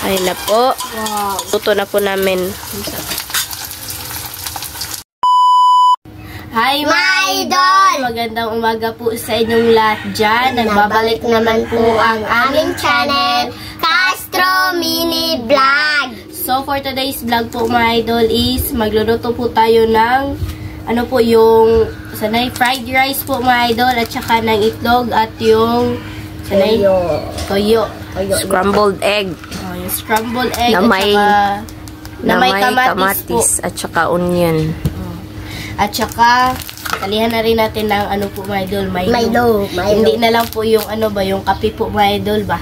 Ayun na po. Wow. Luto na po namin. Hi mga idol! Magandang umaga po sa inyong lahat dyan. Nagbabalik naman po ang aming channel, Castro Mini Vlog. So for today's vlog po mga idol is magluluto po tayo ng ano po yung sanay fried rice po mga idol at saka ng itlog at yung sanay toyo. Scrambled egg. Oh, yung scrambled egg na may kamatis at saka onion. At saka, talihan na rin natin ng ano po mga idol, Milo. Hindi na lang po yung ano ba, yung kape po mga idol ba?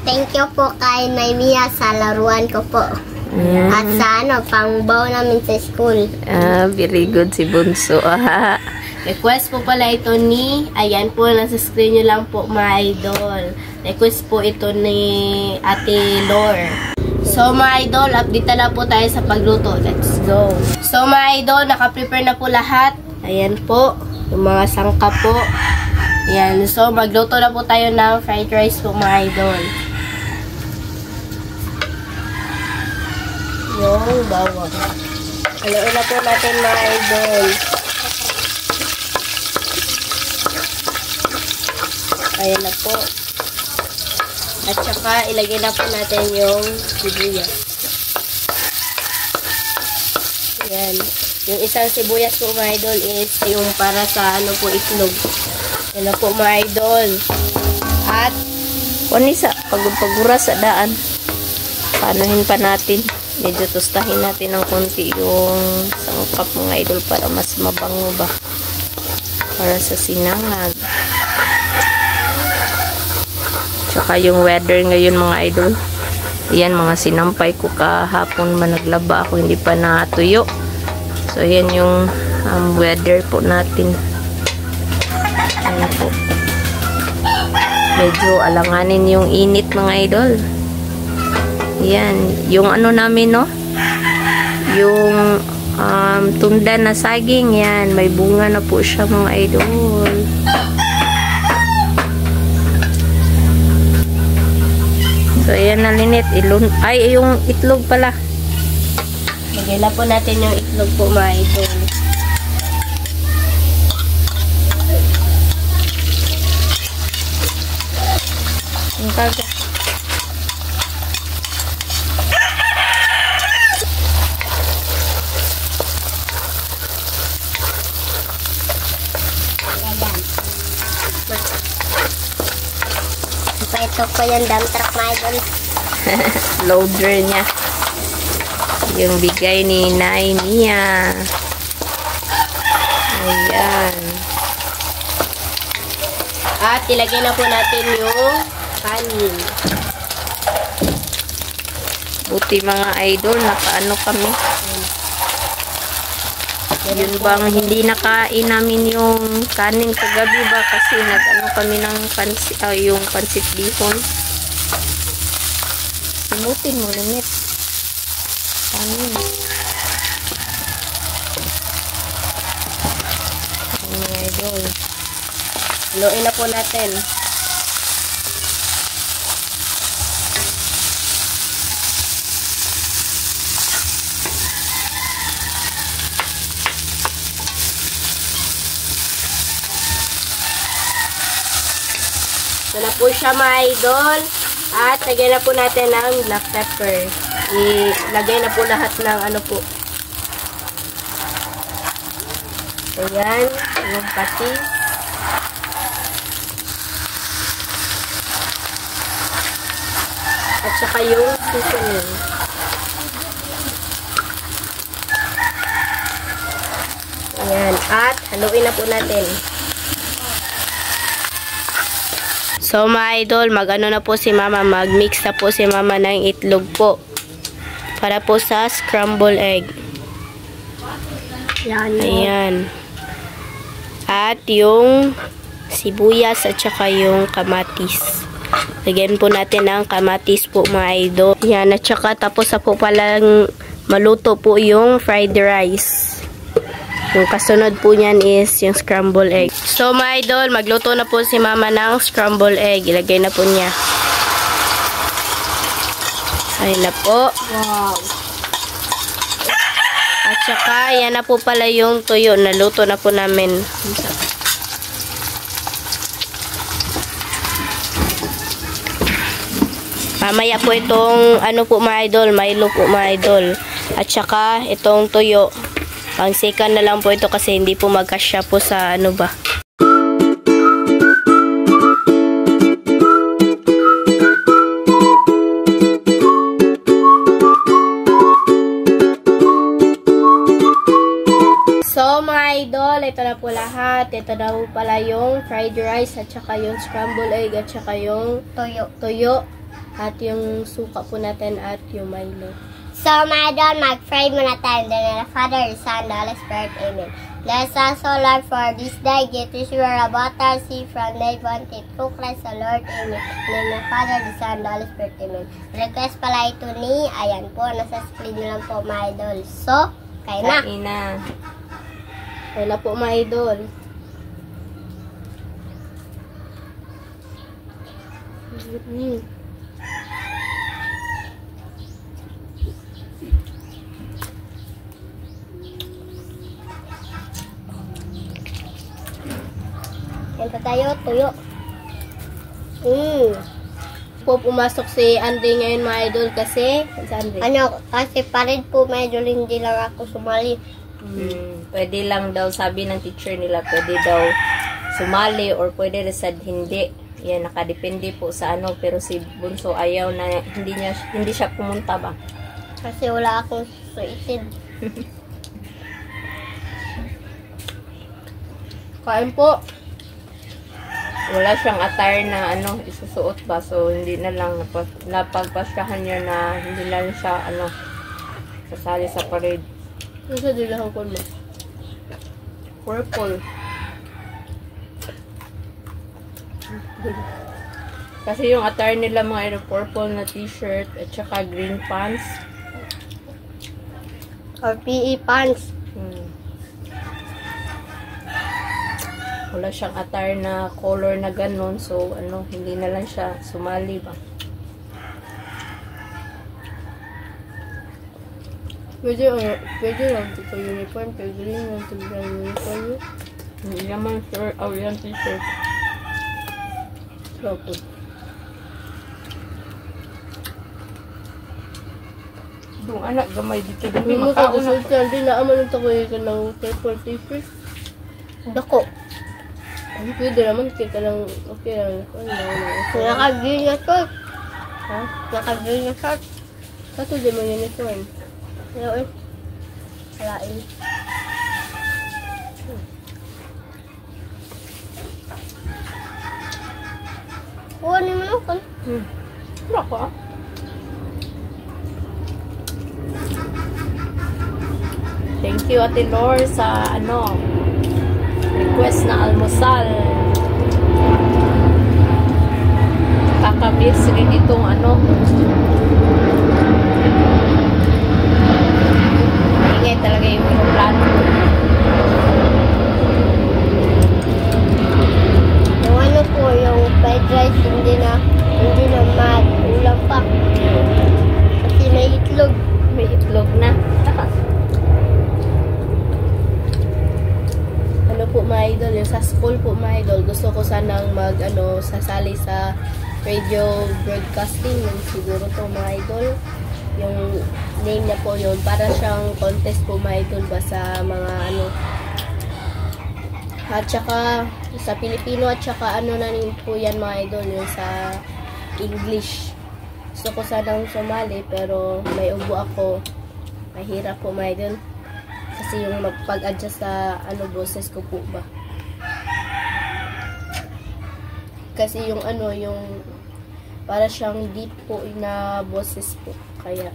Thank you po kay Naimia sa laruan ko po. At sa ano, pang-baw namin sa school. Very good si Bunso. Request po pala ito ni, ayan po, nasa screen nyo lang po mga idol. Request po ito ni Ate Lore. So mga idol, update na po tayo sa pagluto. Let's go. So mga idol, naka-prepare na po lahat. Ayan po, yung mga sangkap po. Ayan, so magluto na po tayo ng fried rice po mga idol. Yung bawang. Haluin na po natin mga idol. Ayan na po. At saka, ilagay na po natin yung sibuyas. Ayan. Yung isang sibuyas po mga idol is yung para sa ano po itlog. Ayan na po mga idol. At, panisa, pagura sa daan. Panuhin pa natin. Medyo tostahin natin ng konti yung sangkap mga idol para mas mabango ba. Para sa sinangag. Tsaka yung weather ngayon mga idol. Ayan, mga sinampay ko kahapon naglaba ako, hindi pa natuyo. So, ayan yung weather po natin. Ayan po. Medyo alanganin yung init mga idol. Ayan. Yung ano namin, no? Yung tunda na saging. Yan. May bunga na po siya mga idol. So, ayan na linit. Ay, yung itlog pala. Lagay na po natin yung itlog po, mga idol. Yung kaga. Ito po yung dump truck mga idol. Loader niya. Yung bigay ni Naimia. Ayan. At ilagay na po natin yung kanin. Buti mga idol, nakaano kami. Yun bang hindi nakain namin yung kanin kagabi ba kasi nag-ano kami ng yung pansit bihon. Simutin mo limit. Kanin. Mga idol. Haluin na po natin. Ito na po siya mga idol. At lagyan na po natin ng black pepper. Ilagay na po lahat ng ano po. Ayan. Yung patis. At saka yung seasoning. Ayan. At haluin na po natin. So mga idol, mag-ano na po si mama, mag-mix na po si mama ng itlog po. Para po sa scramble egg. Ayan. At yung sibuyas at saka yung kamatis. Lagyan po natin ng kamatis po mga idol. Ayan, at saka tapos na po palang maluto po yung fried rice. Yung kasunod po niyan is yung scramble egg. So mga idol, magluto na po si mama ng scramble egg. Ilagay na po niya. Ayun na po. Wow. At saka, yan na po pala yung tuyo. Naluto na po namin. Mamaya po itong, ano po mga idol, Milo po mga idol. At saka, itong tuyo. Pang second na lang po ito kasi hindi po magkasya po sa ano ba. So, mga idol, ito na po lahat. Ito na po pala yung fried rice at saka yung scrambled egg at saka yung tuyo at yung suka po natin at yung Milo. So, mga idol, mag-fry muna tayo. Then, the Father, the Son, the Holy Spirit. Amen. Bless us, O Lord, for this day. Get us your about us, see from day one till through Christ the Lord. Amen. Then, the Father, the Son, the Holy Spirit. Amen. Request pala ito ni, ayan po, nasa screen nyo lang po, mga idol. So, kain na. Kain na. Wala po mga idol. Yan pa tayo, tuyo. Po pumasok si Andy ngayon mga idol kasi Ano, kasi pa rin po, mga idol, hindi lang ako sumali. Pwede lang daw, sabi ng teacher nila, pwede daw sumali or pwede rin sa hindi. Yan, nakadepende po sa ano, pero si Bunso ayaw na, hindi siya pumunta ba? Kasi wala akong suitin. kain po. Wala siyang attire na ano, isusuot ba, so hindi na lang napagpasyahan niya na hindi na rin siya ano, sasali sa parade. Isa dilahan ko mo. Purple. Kasi yung attire nila mga purple na t-shirt at saka green pants. Or PE pants. Wala siyang attire na color na ganun, so ano, hindi na lang siya sumali ba. Pwede lang ito uniform, pwede lang ito uniform. Hindi naman sure, yan t-shirt. Opo. Yung anak, gamay dito. Hindi mo ka gusto yan, di na aman ito ko yung ng purple t-shirt. Dako. Ay, pwede naman, kita lang, okay lang. Naka-green na short. Ha? Naka-green na short. Kato di mo uniform. Ano eh? Walain. Kuhanin mo ako. Wala ko ah. Thank you Ate Lor sa ano, request na almusal. Kakabis rin itong ano, ingay talaga yung plato. Yung ano po, yung fried rice, hindi na ulam pa. Kasi may itlog. May itlog na. Ano po mga idol, yung sa school po mga idol, gusto ko sanang sasali sa radio broadcasting, yung siguro to mga idol. Yung name niya po yun, para siyang contest po mga idol ba sa mga ano. At saka sa Pilipino at saka ano na rin po yan mga idol, yung sa English. Gusto ko sanang sumali pero may ubo ako. Mahirap po mga idol. Kasi yung magpag-adjust sa boses ko po ba. Kasi yung yung para siyang deep po na boses po. Kaya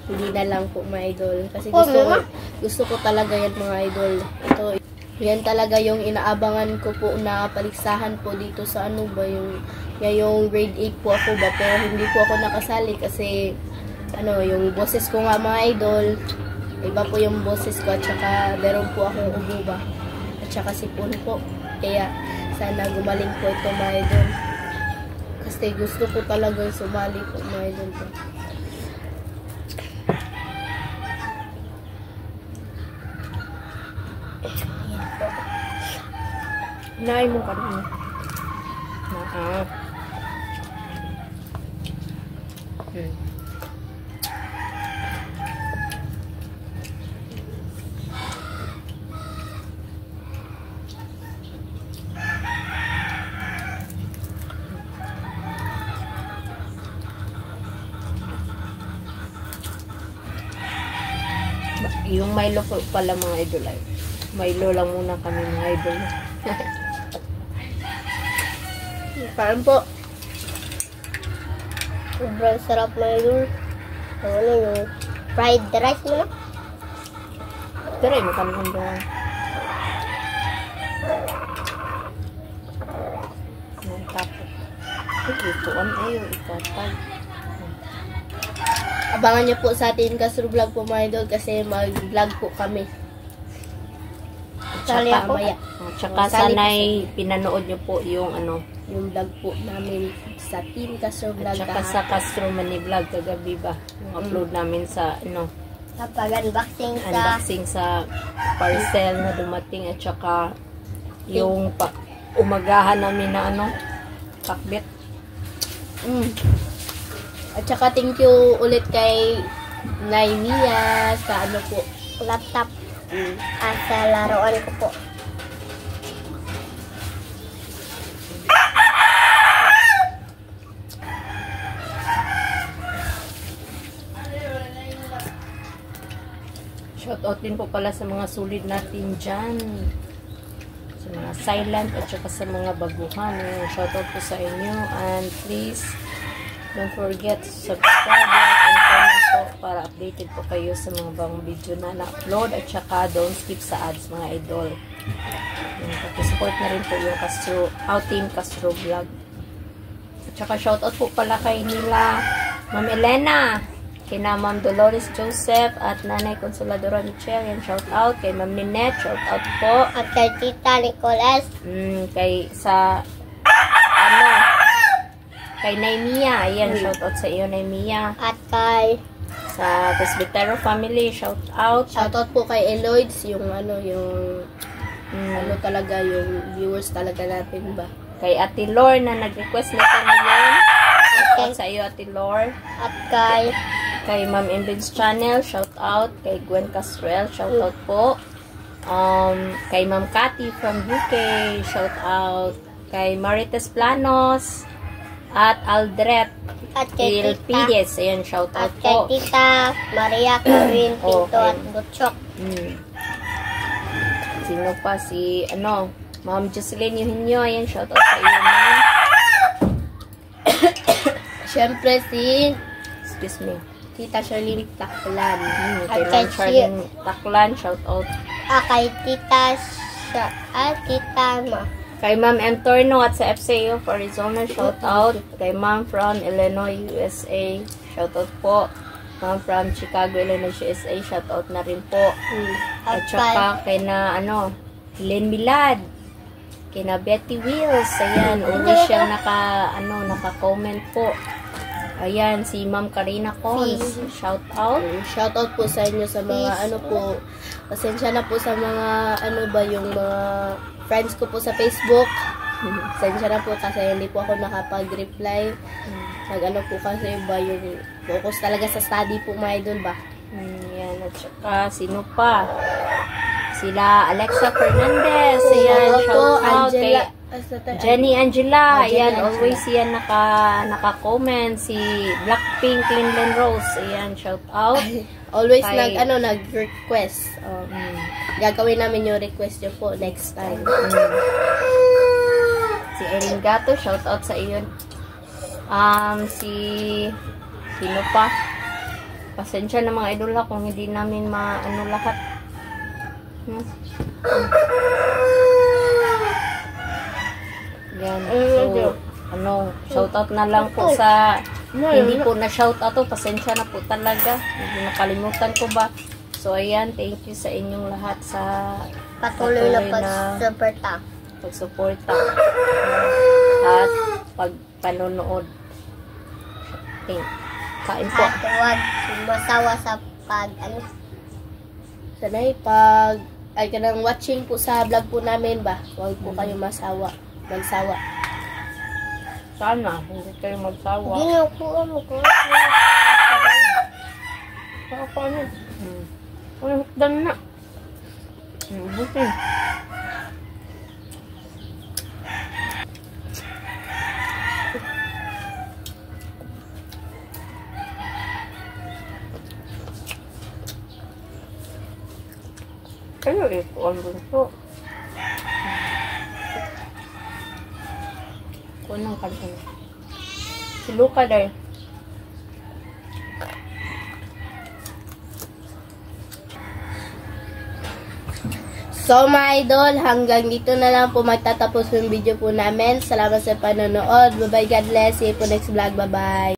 hindi na lang po mga idol. Kasi gusto ko talaga yan mga idol. Yan talaga yung inaabangan ko po na paligsahan po dito sa yung grade 8 po ako ba. Pero hindi po ako nakasali kasi yung boses ko nga mga idol, iba po yung boses ko at saka meron po akong ubo ba. At saka sipon po. Kaya sana gumaling po ito mga idol. Kasi gusto ko talaga sumali po mga idol po. Naay mo kanina. Yung Milo po pala mga idol ay. Milo lang muna kami mga idol. Parang po. Sobrang sarap na yun. Ano yung fried rice mo na? Pero ay makamang doon. Tapos. Ituan ayo, ikatag. Abangan niyo po sa atin Castro Vlog po mga idol kasi mag-vlog po kami. Sali Tsaka ako. maya. Tsaka Sali sanay pinanood nyo po yung ano. Yung vlog po namin sa Team Castro Vlog. Tsaka sa Castro Mani Vlog kagabi ba. Yung upload namin sa ano. Kapag unboxing sa Unboxing sa parcel na dumating at tsaka yung umagahan namin na ano. Pakbet. At saka thank you ulit kay Naimia sa ano po. laptop. At sa laruan ko po. Shoutout din po pala sa mga solid natin dyan. Sa mga silent at saka sa mga baguhan. Shoutout po sa inyo. And please, don't forget to subscribe, like, and comment po para updated po kayo sa mga bagong video na na-upload. At saka don't skip sa ads mga idol. Support na rin po yung Team Castro Vlog. At saka shoutout po pala kay nila Ma'am Elena, kina Ma'am Dolores Joseph at Nanay Consoladora Michelle. Yan, shout out kay Ma'am Ninette, shout out po. At kay Tita Nicolas. Kay Naimia. Ayan, shout out sa iyo Naimia. At kay Sa Presbytero family, shout out. Shoutout po kay Eloids, yung ano, yung ano talaga, yung viewers talaga natin ba. Kay Ate Lor na nag-request nito ngayon. Shout out sa iyo Ate Lor. at Kay Ma'am Embed's Channel, shout out. Kay Gwen Castrel, shout out po. Kay Ma'am Cathy from UK, shout out. Kay Marites Planos at Aldret at kay Tita Ilpides, ayan, shout at out kay po. Tita Maria Carmen Pinto Okay. at Butchok. Sino pa? Si Ma'am Jocelyn Eugenio, ayan, shout out sa iyo ma'am. Siyempre si Excuse me. Tita Charlene Taklan. Kay At Ma'am kay Charlene Taklan, shout out. Kay Tita Tita Ma. Kay Ma'am M. Torno at sa FCU of Arizona, shout out. Kay Ma'am from Illinois, USA, shout out po. Ma'am from Chicago, Illinois, USA, shout out na rin po. At saka kay Len Milad. Kay na Betty Wills, ayan, always siyang naka-comment po. Ayan, si Ma'am Karina Cons, shout out. Shoutout po sa inyo sa mga po. Pasensya na po sa mga yung mga friends ko po sa Facebook. Pasensya na po kasi hindi po ako nakapag-reply. Po kasi ba yung focus talaga sa study po mga idol ba. Yan, at saka sino pa? Sila Alexa Fernandez, ayan, shout out kay Jenny Angela, ayan, always yan naka-comment. Si Blackpink Linlen Rose, ayan, shout out. Always Kay- nag-request. Gagawin namin yung request nyo po next time. Si Erin Gato, shout out sa iyo. Sino pa? Pasensya na mga idol kung hindi namin lahat. Yan. So, shoutout na lang po sa hindi po na shoutout to. Pasensya na po talaga. Hindi nakalimutan ko ba. So, ayan. Thank you sa inyong lahat sa Patuloy na patuloy pagsuporta at pagpanonood. Kain po. At huwag masawa sa Sanay pag ay kanang watching po sa vlog po namin ba. Huwag po kayo magsawa. Sana, hindi kayo magsawa. Ginukuha mo ko. Ako ano? Ano, hukdan na. Butin. Kayo ito ang bunso. Kunang kanta na. Si Luca dahil. So mga idol, hanggang dito na lang po magtatapos yung video po namin. Salamat sa panonood. Bye bye, God bless. See you po next vlog. Bye bye.